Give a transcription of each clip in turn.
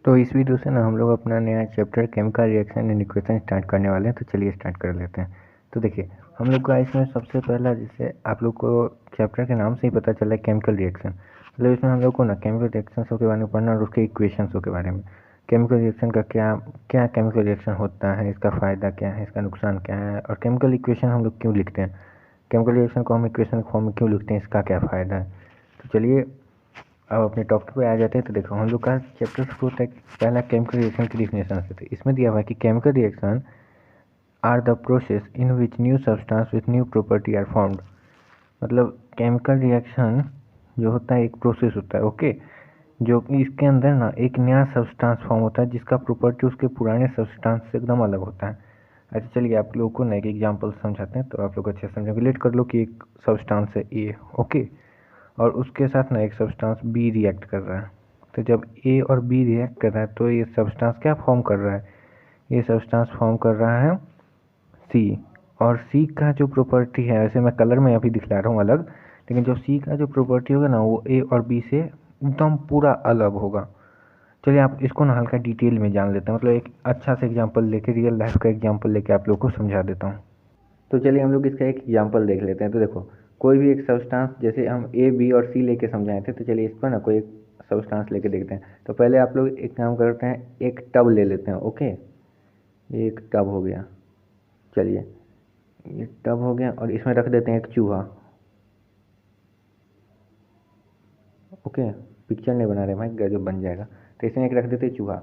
तो इस वीडियो से ना हम लोग अपना नया chapter chemical reaction and equation start करने वाले हैं। तो चलिए स्टार्ट कर लेते हैं। तो देखिए हम लोग का इसमें सबसे पहला, जैसे आप लोग को चैप्टर के नाम से ही पता चला है, केमिकल रिएक्शन। मतलब इसमें हम लोग को ना केमिकल रिएक्शंस के बारे में पढ़ना और उसके इक्वेशंस के बारे में, केमिकल रिएक्शन का क्या क्या केमिकल रिएक्शन होता है, इसका फ़ायदा क्या है, इसका नुकसान क्या है, और केमिकल इक्वेशन हम लोग क्यों लिखते हैं, केमिकल रिएक्शन को हम इक्वेशन के फॉर्म में क्यों लिखते हैं, इसका क्या फ़ायदा है। तो चलिए अब अपने टॉपिक पे आ जाते हैं। तो देखो हम लोग का चैप्टर शुरू होता है पहला केमिकल रिएक्शन की डिफिनेशन से। तो इसमें दिया हुआ है कि chemical reaction are the process in which new substance with new property are formed. मतलब केमिकल रिएक्शन जो होता है एक प्रोसेस होता है, ओके, जो कि इसके अंदर ना एक नया सब्सटेंस फॉर्म होता है जिसका प्रॉपर्टी उसके पुराने सब्सटेंस से एकदम अलग होता है। अच्छा चलिए आप लोगों को ना एक एग्जाम्पल समझाते हैं तो आप लोग अच्छे से समझेंगे। लेट कर लो कि एक सब्सटेंस है ए, ओके, और उसके साथ ना एक सब्सटेंस बी रिएक्ट कर रहा है। तो जब ए और बी रिएक्ट कर रहा है तो ये सब्सटेंस क्या फॉर्म कर रहा है, ये सब्सटेंस फॉर्म कर रहा है सी। और सी का जो प्रॉपर्टी है, वैसे मैं कलर में अभी दिखला रहा हूँ अलग, लेकिन जो सी का जो प्रॉपर्टी होगा ना वो ए और बी से एकदम पूरा अलग होगा। चलिए आप इसको ना हल्का डिटेल में जान लेते हैं, मतलब एक अच्छा सा एग्जांपल लेके, रियल लाइफ का एग्जांपल लेके आप लोग को समझा देता हूँ। तो चलिए हम लोग इसका एक एग्जांपल देख लेते हैं। तो देखो कोई भी एक सब्सटेंस, जैसे हम ए बी और सी लेके समझाए थे, तो चलिए इस पर ना कोई एक सब्सटेंस लेके देखते हैं। तो पहले आप लोग एक काम करते हैं, एक टब ले लेते हैं, ओके, ये एक टब हो गया। चलिए ये टब हो गया और इसमें रख देते हैं एक चूहा, ओके, पिक्चर नहीं बना रहे भाई, गजब बन जाएगा। तो इसमें एक रख देते हैं चूहा।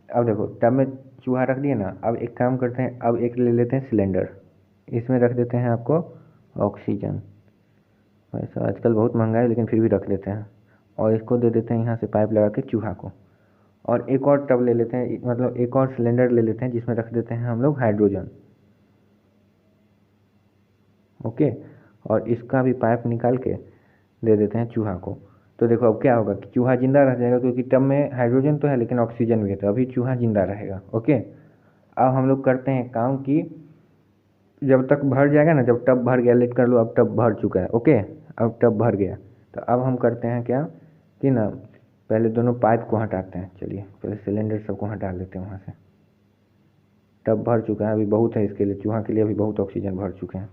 अब देखो टब में चूहा रख दिए ना, अब एक काम करते हैं, अब एक ले लेते हैं सिलेंडर, इसमें रख देते हैं आपको ऑक्सीजन। वैसे आजकल बहुत महंगा है लेकिन फिर भी रख लेते हैं, और इसको दे देते हैं यहाँ से पाइप लगा के चूहा को। और एक और टब ले लेते हैं, मतलब एक और सिलेंडर ले लेते हैं जिसमें रख देते हैं हम लोग हाइड्रोजन, ओके, और इसका भी पाइप निकाल के दे देते हैं चूहा को। तो देखो अब क्या होगा कि चूहा जिंदा रह जाएगा, क्योंकि टब में हाइड्रोजन तो है लेकिन ऑक्सीजन भी है, तो अभी चूहा जिंदा रहेगा, ओके। अब हम लोग करते हैं काम कि जब तक भर जाएगा ना, जब टब भर गया, लेट कर लो, अब टब भर चुका है, ओके, अब टब भर गया। तो अब हम करते हैं क्या कि ना पहले दोनों पाइप को हटाते हैं। चलिए पहले सिलेंडर सबको हटा लेते हैं वहाँ से। टब भर चुका है, अभी बहुत है इसके लिए, चूहा के लिए अभी बहुत ऑक्सीजन भर चुके हैं।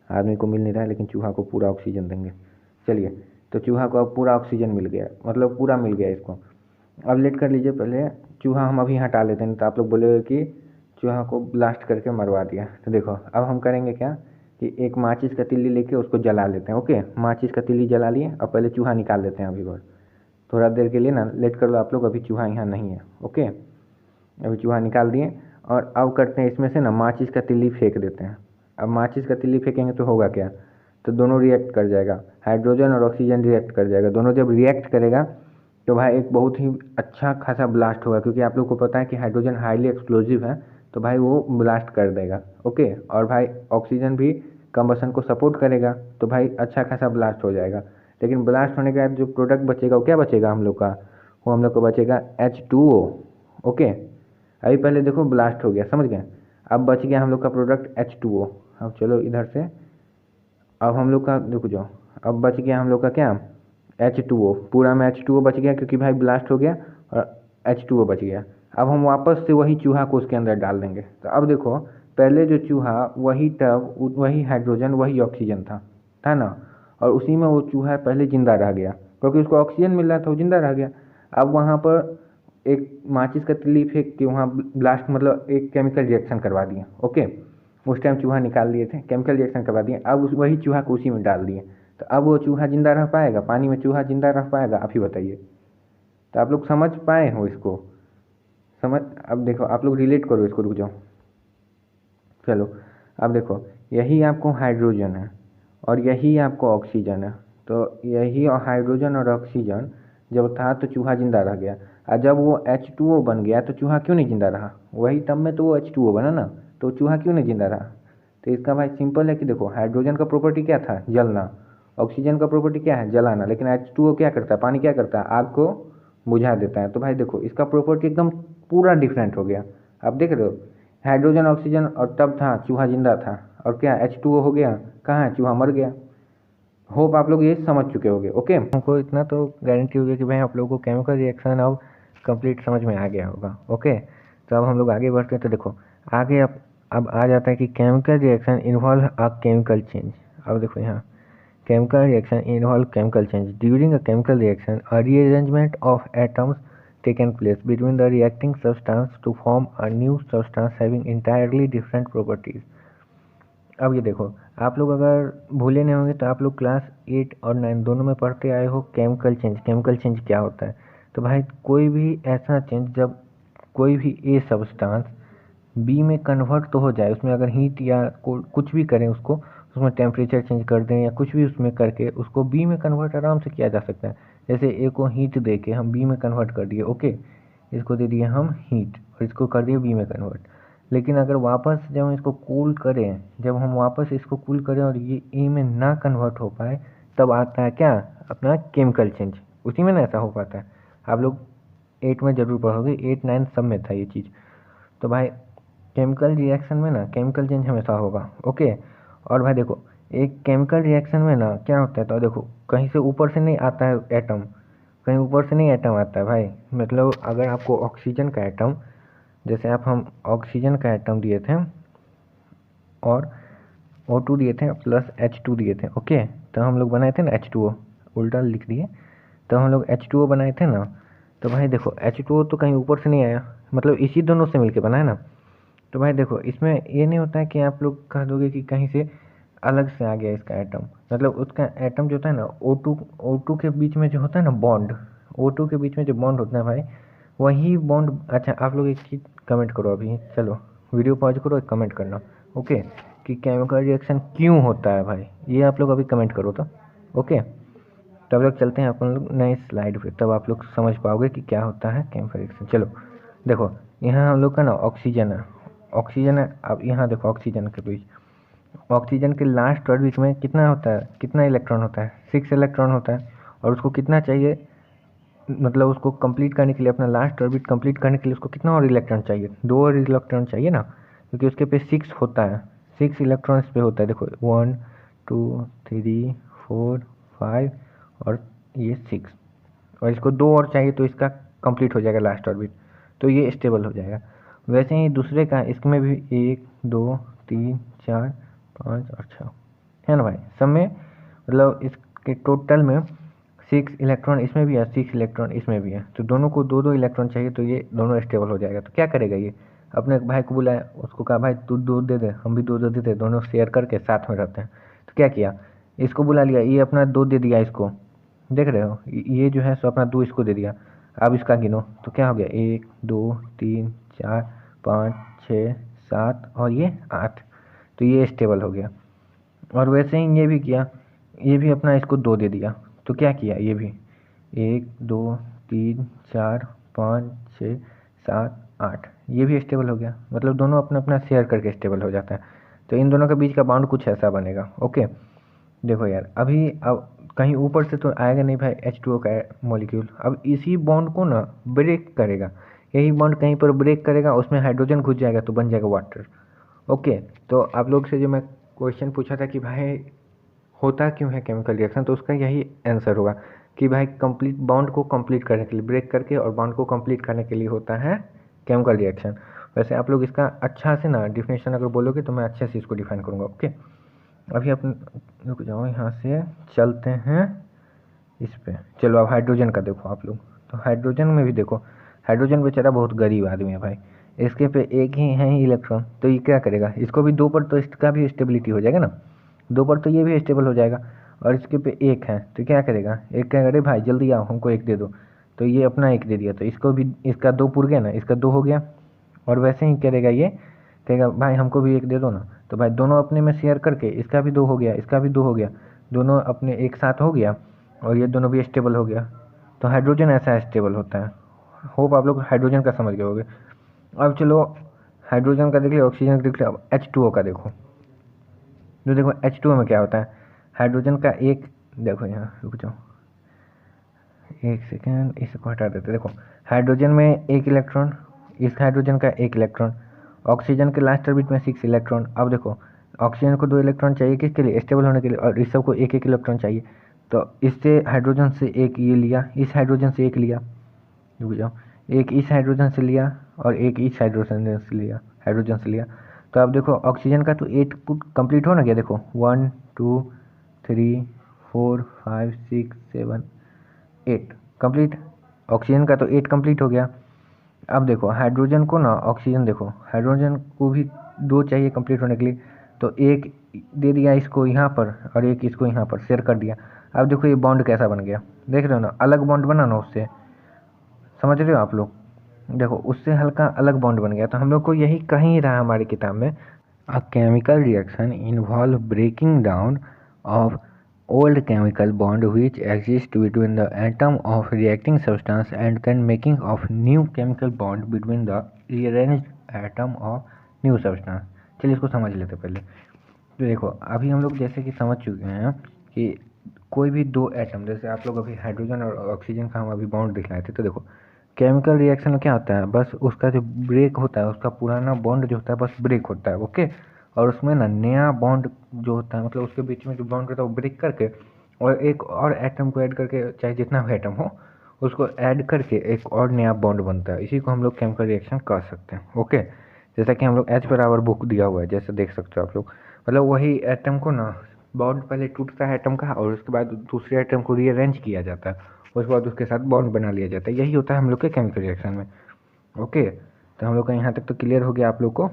आदमी को मिल नहीं रहा है लेकिन चूहा को पूरा ऑक्सीजन देंगे। चलिए तो चूहा को अब पूरा ऑक्सीजन मिल गया, मतलब पूरा मिल गया इसको। अब लेट कर लीजिए, पहले चूहा हम अभी हटा लेते हैं, तो आप लोग बोलेगे कि चूहा को ब्लास्ट करके मरवा दिया। तो देखो अब हम करेंगे क्या कि एक माचिस का तिल्ली लेके उसको जला लेते हैं, ओके, माचिस का तिल्ली जला लिए। अब पहले चूहा निकाल लेते हैं अभी बार, थोड़ा देर के लिए ना, लेट कर लो आप लोग, अभी चूहा यहाँ नहीं है, ओके, अभी चूहा निकाल दिए। और अब करते हैं इसमें से ना माचिस का तिल्ली फेंक देते हैं। अब माचिस का तिल्ली फेंकेंगे तो होगा क्या, तो दोनों रिएक्ट कर जाएगा, हाइड्रोजन और ऑक्सीजन रिएक्ट कर जाएगा। दोनों जब रिएक्ट करेगा तो भाई एक बहुत ही अच्छा खासा ब्लास्ट होगा, क्योंकि आप लोग को पता है कि हाइड्रोजन हाईली एक्सप्लोजिव है, तो भाई वो ब्लास्ट कर देगा, ओके। और भाई ऑक्सीजन भी कंबसन को सपोर्ट करेगा, तो भाई अच्छा खासा ब्लास्ट हो जाएगा। लेकिन ब्लास्ट होने के बाद जो प्रोडक्ट बचेगा वो क्या बचेगा हम लोग का, वो हम लोग को बचेगा H2O, ओके। अभी पहले देखो ब्लास्ट हो गया, समझ गए, अब बच गया हम लोग का प्रोडक्ट H2O। अब चलो इधर से, अब हम लोग का रुक जाओ, अब बच गया हम लोग का क्या, H2O, पूरा में H2O बच गया क्योंकि भाई ब्लास्ट हो गया और H2O बच गया। अब हम वापस से वही चूहा को उसके अंदर डाल देंगे। तो अब देखो पहले जो चूहा, वही टब, वही हाइड्रोजन, वही ऑक्सीजन था ना, और उसी में वो चूहा पहले जिंदा रह गया क्योंकि उसको ऑक्सीजन मिल रहा था, वो जिंदा रह गया। अब वहाँ पर एक माचिस का तिल्ली फेंक के वहाँ ब्लास्ट, मतलब एक केमिकल रिएक्शन करवा दिए, ओके, उस टाइम चूहा निकाल दिए थे, केमिकल रिएक्शन करवा दिए, अब वही चूहा को उसी में डाल दिए। तो अब वो चूहा जिंदा रह पाएगा, पानी में चूहा जिंदा रह पाएगा, आप ही बताइए। तो आप लोग समझ पाए हो इसको, समझ, अब देखो आप लोग रिलेट करो इसको, रुक जाओ, चलो अब देखो यही आपको हाइड्रोजन है और यही आपको ऑक्सीजन है। तो यही हाइड्रोजन और ऑक्सीजन जब था तो चूहा जिंदा रह गया, और जब वो H2O बन गया तो चूहा क्यों नहीं जिंदा रहा, वही तब में तो वो H2O बना ना, तो चूहा क्यों नहीं जिंदा रहा। तो इसका भाई सिंपल है कि देखो हाइड्रोजन का प्रॉपर्टी क्या था, जलना, ऑक्सीजन का प्रॉपर्टी क्या है, जलाना, लेकिन H2O क्या करता है, पानी क्या करता है, आग को बुझा देता है। तो भाई देखो इसका प्रॉपर्टी एकदम पूरा डिफरेंट हो गया। आप देख रहे हो, हाइड्रोजन ऑक्सीजन और तब था चूहा जिंदा था, और क्या H2O हो गया, कहाँ है, चूहा मर गया। होप आप लोग ये समझ चुके होंगे, ओके। हमको इतना तो गारंटी हो गया कि भाई आप लोगों को केमिकल रिएक्शन अब कंप्लीट समझ में आ गया होगा। ओके, तो अब हम लोग आगे बढ़ते हैं। तो देखो आगे अब आ जाता है कि chemical reaction involve a chemical change. अब देखो यहाँ chemical reaction involve chemical change. During a chemical reaction, a rearrangement of atoms taken place between the reacting substance to form a new substance having entirely different properties. अब ये देखो, आप लोग अगर भूले नहीं होंगे तो आप लोग क्लास 8 और 9 दोनों में पढ़ते आए हो केमिकल चेंज। केमिकल चेंज क्या होता है? तो भाई कोई भी ऐसा चेंज जब कोई भी ए सब्सटेंस बी में कन्वर्ट तो हो जाए, उसमें अगर हीट या कुछ भी करें उसको, उसमें टेम्परेचर चेंज कर दें या कुछ भी उसमें करके उसको बी में कन्वर्ट आराम से किया जा सकता है। जैसे ए को हीट दे के हम बी में कन्वर्ट कर दिए, ओके, इसको दे दिए हम हीट और इसको कर दिए बी में कन्वर्ट। लेकिन अगर वापस जब हम इसको कूल करें, जब हम वापस इसको कूल करें और ये ए में ना कन्वर्ट हो पाए, तब आता है क्या? अपना केमिकल चेंज। उसी में ना ऐसा हो पाता है। आप लोग 8 में ज़रूर पढ़ोगे, 8 9 सब में था ये चीज़। तो भाई केमिकल रिएक्शन में ना केमिकल चेंज हमेशा होगा। ओके, और भाई देखो एक केमिकल रिएक्शन में ना क्या होता है, तो देखो कहीं से ऊपर से नहीं आता है एटम, कहीं ऊपर से नहीं एटम आता है भाई। मतलब अगर आपको ऑक्सीजन का एटम, जैसे हम ऑक्सीजन का एटम दिए थे और O2 दिए थे प्लस H2 दिए थे, ओके, तो हम लोग बनाए थे ना H2O, उल्टा लिख दिए, तो हम लोग H2O बनाए थे ना। तो भाई देखो H2O तो कहीं ऊपर से नहीं आया, मतलब इसी दोनों से मिलके बना है ना। तो भाई देखो इसमें ये नहीं होता है कि आप लोग कह दोगे कि कहीं से अलग से आ गया इसका एटम। मतलब उसका एटम जो होता है ना O2 के बीच में जो होता है ना बॉन्ड, O2 के बीच में जो बॉन्ड होता है भाई, वही बॉन्ड। अच्छा आप लोग एक चीज़ कमेंट करो अभी, चलो वीडियो पॉज करो, एक कमेंट करना, ओके, कि केमिकल रिएक्शन क्यों होता है भाई, ये आप लोग अभी कमेंट करो तो, ओके। तो अब लोग चलते हैं अपन लोग नए स्लाइड पे, तब आप लोग समझ पाओगे कि क्या होता है केमिकल रिएक्शन। चलो देखो यहाँ हम लोग का ना ऑक्सीजन है, ऑक्सीजन है। अब यहाँ देखो ऑक्सीजन के बीच, ऑक्सीजन के लास्ट ऑर्बिट में कितना होता है, कितना इलेक्ट्रॉन होता है? 6 इलेक्ट्रॉन होता है। और उसको कितना चाहिए, मतलब उसको कंप्लीट करने के लिए, अपना लास्ट ऑर्बिट कंप्लीट करने के लिए उसको कितना और इलेक्ट्रॉन चाहिए? 2 और इलेक्ट्रॉन चाहिए ना, क्योंकि उसके पे 6 होता है, 6 इलेक्ट्रॉन इस पे होता है। देखो 1 2 3 4 5 और ये 6, और इसको 2 और चाहिए तो इसका कंप्लीट हो जाएगा लास्ट ऑर्बिट, तो ये स्टेबल हो जाएगा। वैसे ही दूसरे का, इसमें भी 1 2 3 4 5 और 6 है ना भाई, सब में मतलब इसके टोटल में 6 इलेक्ट्रॉन इसमें भी है, 6 इलेक्ट्रॉन इसमें भी है, तो दोनों को 2 2 इलेक्ट्रॉन चाहिए, तो ये दोनों स्टेबल हो जाएगा। तो क्या करेगा ये, अपने भाई को बुलाया, उसको कहा भाई तू 2 दे दे, हम भी 2 दे देते, दोनों शेयर करके साथ में रहते हैं। तो क्या किया, इसको बुला लिया, ये अपना 2 दे दिया इसको, देख रहे हो, ये जो है सो अपना 2 इसको दे दिया। अब इसका गिनो तो क्या हो गया, 1 2 3 4 5 6 7 और ये 8, तो ये स्टेबल हो गया। और वैसे ही ये भी किया, ये भी अपना इसको 2 दे दिया, तो क्या किया, ये भी 1 2 3 4 5 6 7 8, ये भी स्टेबल हो गया। मतलब दोनों अपना अपना शेयर करके स्टेबल हो जाता है। तो इन दोनों के बीच का बॉन्ड कुछ ऐसा बनेगा, ओके। देखो यार अभी अब कहीं ऊपर से तो आएगा नहीं भाई H2O का मॉलिक्यूल, अब इसी बॉन्ड को ना ब्रेक करेगा, यही बॉन्ड कहीं पर ब्रेक करेगा, उसमें हाइड्रोजन घुस जाएगा तो बन जाएगा वाटर, ओके। तो आप लोग से जो मैं क्वेश्चन पूछा था कि भाई होता क्यों है केमिकल रिएक्शन, तो उसका यही आंसर होगा कि भाई कंप्लीट बॉन्ड को कंप्लीट करने के लिए, ब्रेक करके और बॉन्ड को कंप्लीट करने के लिए होता है केमिकल रिएक्शन। वैसे आप लोग इसका अच्छा से ना डिफिनेशन अगर बोलोगे तो मैं अच्छे से इसको डिफाइन करूँगा, ओके। अभी अपन रुक जाओ, यहाँ से चलते हैं इस पे। चलो अब हाइड्रोजन का देखो आप लोग, तो हाइड्रोजन में भी देखो, हाइड्रोजन बेचारा बहुत गरीब आदमी है भाई, इसके पे एक ही है ही इलेक्ट्रॉन, तो ये क्या करेगा, इसको भी 2 पर तो इसका भी स्टेबिलिटी हो जाएगा ना, 2 पर तो ये भी स्टेबल हो जाएगा। और इसके पे 1 है तो क्या करेगा, एक क्या करे, भाई जल्दी आओ हमको 1 दे दो, तो ये अपना 1 दे दिया, तो इसको भी, इसका 2 पुर गया ना, इसका 2 हो गया। और वैसे ही करेगा, ये कहेगा भाई हमको भी 1 दे दो ना, तो भाई दोनों अपने में शेयर करके इसका भी 2 हो गया, इसका भी 2 हो गया, दोनों अपने एक साथ हो गया, और ये दोनों भी स्टेबल हो गया। तो हाइड्रोजन ऐसा स्टेबल होता है। होप आप लोग हाइड्रोजन का समझ गए होगे। अब चलो हाइड्रोजन का देख लिया, ऑक्सीजन का देख लिया, अब H2O का देखो। तो देखो H2O में क्या होता है, हाइड्रोजन का एक, देखो यहाँ रुक जाओ एक सेकेंड, इसको हटा देते। देखो हाइड्रोजन में 1 इलेक्ट्रॉन, इस हाइड्रोजन का 1 इलेक्ट्रॉन, ऑक्सीजन के लास्ट ऑर्बिट में 6 इलेक्ट्रॉन। अब देखो ऑक्सीजन को 2 इलेक्ट्रॉन चाहिए किसके लिए, स्टेबल होने के लिए, और इस सबको 1 1 इलेक्ट्रॉन चाहिए। तो इससे हाइड्रोजन से 1 ये लिया, इस हाइड्रोजन से 1 लिया, रुक जाओ, एक इस हाइड्रोजन से लिया और एक इस हाइड्रोजन से लिया। तो अब देखो ऑक्सीजन का तो 8 कंप्लीट हो ना गया, देखो 1 2 3 4 5 6 7 8 कंप्लीट। ऑक्सीजन का तो 8 कंप्लीट हो गया। अब देखो हाइड्रोजन को ना, ऑक्सीजन देखो हाइड्रोजन को भी 2 चाहिए कंप्लीट होने के लिए, तो एक दे दिया इसको यहाँ पर और एक इसको यहाँ पर शेयर कर दिया। अब देखो ये बॉन्ड कैसा बन गया, देख रहे हो ना, अलग बॉन्ड बना ना उससे, समझ रहे हो आप लोग, देखो उससे हल्का अलग बॉन्ड बन गया। तो हम लोग को यही कहीं रहा हमारी किताब में, a chemical reaction involve breaking down of old chemical bond which exist between the atom of reacting substance and then making of new chemical bond between the rearranged atom of new substance। चलिए इसको समझ लेते पहले। तो देखो अभी हम लोग जैसे कि समझ चुके हैं कि कोई भी दो एटम, जैसे आप लोग अभी हाइड्रोजन और ऑक्सीजन का हम अभी बॉन्ड दिखलाए थे, तो देखो केमिकल रिएक्शन में क्या होता है, बस उसका जो ब्रेक होता है, उसका पुराना बॉन्ड जो होता है बस ब्रेक होता है, ओके। और उसमें ना नया बॉन्ड जो होता है, मतलब उसके बीच में जो बॉन्ड होता है वो ब्रेक करके और एक और एटम को ऐड करके, चाहे जितना भी एटम हो उसको ऐड करके एक और नया बॉन्ड बनता है। इसी को हम लोग केमिकल रिएक्शन कर सकते हैं, ओके। जैसा कि हम लोग एच बराबर बुक दिया हुआ है, जैसे देख सकते हो आप लोग, मतलब वही एटम को ना, बॉन्ड पहले टूटता है एटम का और उसके बाद दूसरे एटम को रीअरेंज किया जाता है, उसके बाद उसके साथ बॉन्ड बना लिया जाता है। यही होता है हम लोग के केमिकल रिएक्शन में, ओके। तो हम लोग का यहाँ तक तो क्लियर हो गया आप लोग को,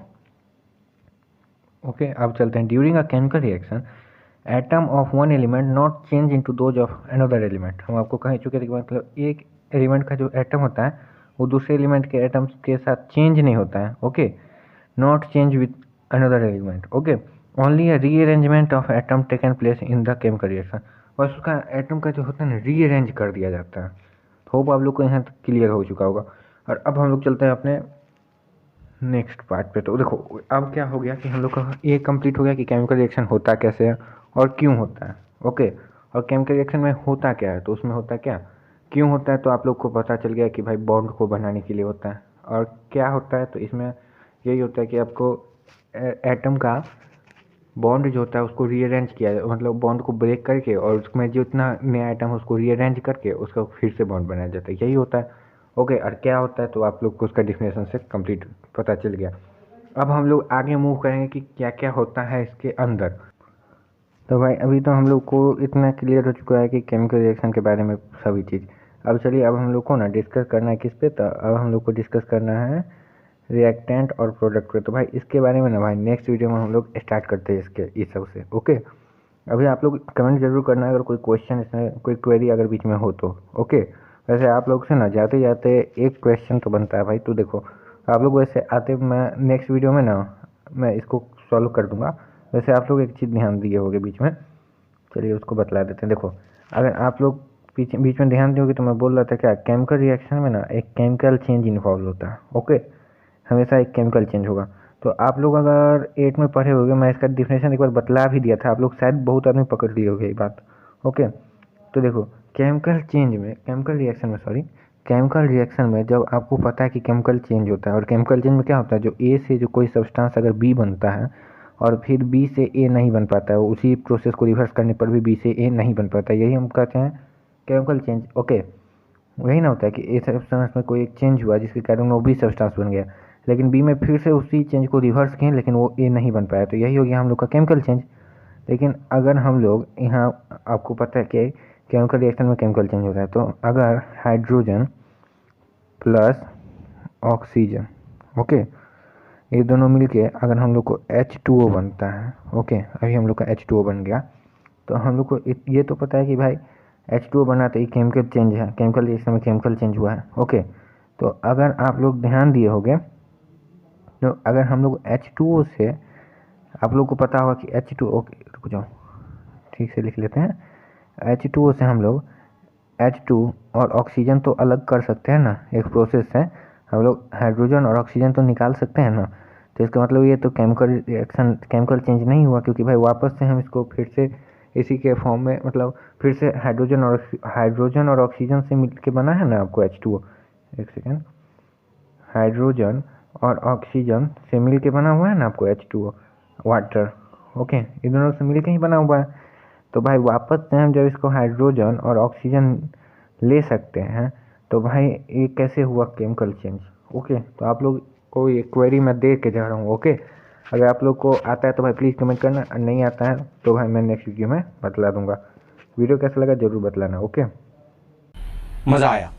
ओके। अब चलते हैं, during a chemical reaction atom of one element not change into those of another element. हम आपको कह चुके थे कि मतलब एक एलिमेंट का जो एटम होता है वो दूसरे एलिमेंट के एटम्स के साथ चेंज नहीं होता है, okay. Not change with another element, okay. Only a rearrangement of atom taken place in the chemical reaction. बस उसका एटम का जो होता है ना रीअरेंज कर दिया जाता है। होप आप लोग को यहाँ तक क्लियर हो चुका होगा। और अब हम लोग चलते हैं अपने नेक्स्ट पार्ट पे। तो देखो अब क्या हो गया कि हम लोग का ये कंप्लीट हो गया कि केमिकल रिएक्शन होता कैसे है और क्यों होता है, ओके। और केमिकल रिएक्शन में होता क्या है, तो उसमें होता क्या, क्यों होता है, तो आप लोग को पता चल गया कि भाई बॉन्ड को बनाने के लिए होता है। और क्या होता है, तो इसमें यही होता है कि आपको एटम का बॉन्ड जो होता है उसको रीअरेंज किया जाए, मतलब बॉन्ड को ब्रेक करके और उसमें जितना नया आइटम है उसको रीअरेंज करके उसका फिर से बॉन्ड बनाया जाता है, यही होता है, ओके। और क्या होता है, तो आप लोग को उसका डिफिनेशन से कंप्लीट पता चल गया। अब हम लोग आगे मूव करेंगे कि क्या क्या होता है इसके अंदर। तो भाई अभी तो हम लोग को इतना क्लियर हो चुका है कि केमिकल रिएक्शन के बारे में सभी चीज़। अब चलिए अब हम लोग को ना डिस्कस करना है किस पे, तो अब हम लोग को डिस्कस करना है रिएक्टेंट और प्रोडक्ट पे। तो भाई इसके बारे में ना भाई नेक्स्ट वीडियो में हम लोग स्टार्ट करते हैं इसके इस सब से, ओके। अभी आप लोग कमेंट जरूर करना अगर कोई क्वेश्चन इसमें, कोई क्वेरी अगर बीच में हो तो, ओके। वैसे आप लोग से ना जाते जाते एक क्वेश्चन तो बनता है भाई, तो देखो आप लोग वैसे आते, मैं नेक्स्ट वीडियो में ना मैं इसको सॉल्व कर दूंगा। वैसे आप लोग एक चीज़ ध्यान दिए होगे बीच में, चलिए उसको बतला देते हैं। देखो अगर आप लोग बीच में ध्यान दोगे तो मैं बोल रहा था क्या, केमिकल रिएक्शन में ना एक केमिकल चेंज इन्वॉल्व होता है, ओके। हमेशा एक केमिकल चेंज होगा। तो आप लोग अगर 8 में पढ़े होंगे, मैं इसका डिफिनेशन एक बार बतला भी दिया था, आप लोग शायद बहुत आदमी पकड़ लिए होंगे ये बात, ओके। तो देखो केमिकल चेंज में, केमिकल रिएक्शन में, सॉरी, केमिकल रिएक्शन में जब आपको पता है कि केमिकल चेंज होता है, और केमिकल चेंज में क्या होता है, जो ए से जो कोई सब्सटेंस अगर बी बनता है और फिर बी से ए नहीं बन पाता है, उसी प्रोसेस को रिवर्स करने पर भी बी से ए नहीं बन पाता है, यही हम कहते हैं केमिकल चेंज, ओके। वही ना होता है कि ए सब्सटेंस में कोई एक चेंज हुआ जिसके कारण वो बी सब्सटेंस बन गया, लेकिन बी में फिर से उसी चेंज को रिवर्स किए लेकिन वो ए नहीं बन पाया, तो यही हो गया हम लोग का केमिकल चेंज। लेकिन अगर हम लोग यहाँ, आपको पता है कि केमिकल रिएक्शन में केमिकल चेंज होता है, तो अगर हाइड्रोजन प्लस ऑक्सीजन, ओके, ये दोनों मिलके अगर हम लोग को H2O बनता है, ओके, अभी हम लोग का H2O बन गया, तो हम लोग को ये तो पता है कि भाई H2O बना तो ये केमिकल चेंज है, केमिकल रिएक्शन में केमिकल चेंज हुआ है, ओके। तो अगर आप लोग ध्यान दिए होंगे, तो अगर हम लोग H2O से, आप लोग को पता होगा कि H2O, ओके रुक जाओ ठीक से लिख लेते हैं, H2O से हम लोग H2 और ऑक्सीजन तो अलग कर सकते हैं ना, एक प्रोसेस है, हम लोग हाइड्रोजन और ऑक्सीजन तो निकाल सकते हैं ना। तो इसका मतलब ये तो केमिकल रिएक्शन, केमिकल चेंज नहीं हुआ, क्योंकि भाई वापस से हम इसको फिर से इसी के फॉर्म में, मतलब फिर से हाइड्रोजन और ऑक्सीजन से मिल के बना है ना आपको H2O, एक सेकेंड, हाइड्रोजन और ऑक्सीजन से मिल के बना हुआ है ना आपको H2O, वाटर, ओके, इन दोनों से मिल के ही बना हुआ है। तो भाई वापस से हम जब इसको हाइड्रोजन और ऑक्सीजन ले सकते हैं, तो भाई ये कैसे हुआ केमिकल चेंज। ओके, तो आप लोग को ये क्वेरी मैं दे के जा रहा हूँ। ओके, अगर आप लोग को आता है तो भाई प्लीज़ कमेंट करना, और नहीं आता है तो भाई मैं नेक्स्ट वीडियो में बतला दूंगा। वीडियो कैसा लगा ज़रूर बतलाना। ओके, मजा आया।